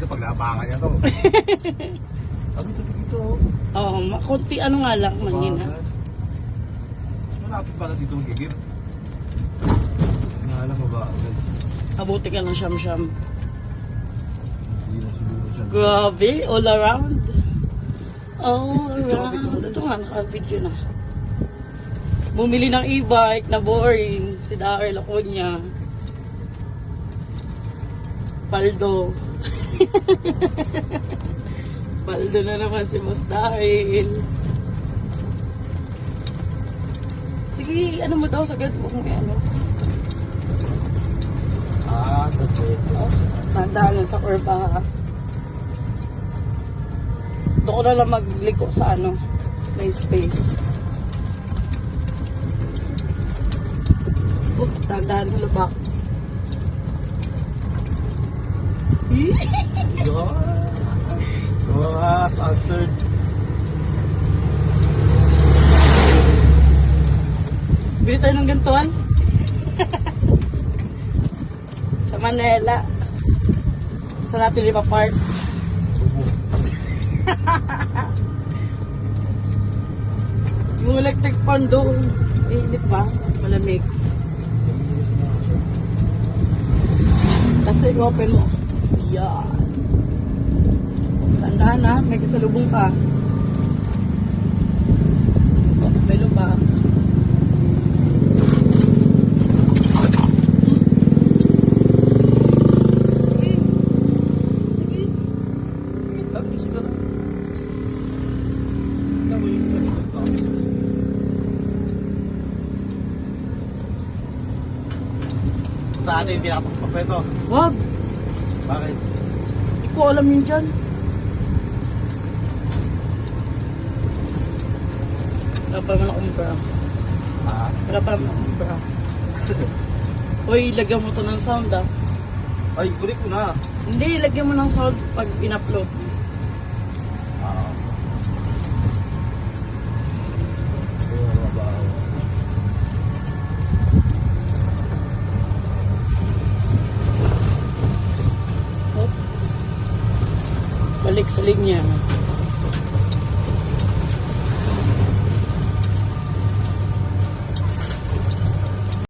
dito pag naapakan niya to. Sabi dito. Oo, konti ano nga lang, manina. Mas malapit pala dito magigip. Naalam mo ba? Abuti ka ng siyam-siyam. Hindi na siguro siya. Grabe, all around. All around. Ito nga, naka-video na. Bumili ng e-bike na boring. Si Daryl Acuña. Paldo. Paldo na naman si Boss Daryl. Sige, ano mo daw, sagad mo kung ano. Tandaan lang sa kurba. Doon ko na lang magliko sa ano, may space. Tandaan mo lubak. Yes, answered. Bili tayo ng gantuan. Sa Manila. Sa natin lipa park. Yung electric fan doon. Init ba? Malamig. Tapos i-open mo. Yan. Tandaan na, may kasalubong ka. May lubak. Sa atin, hindi nakapagpapeto. Wag! Bakit? Hindi ko alam yun dyan. Wala pa naman akong bra. Wala pa naman akong bra. Uy, lagyan mo to ng sound ah. Ay, kulit ko na. Hindi, lagyan mo ng sound pag in-upload. Balik sa linya.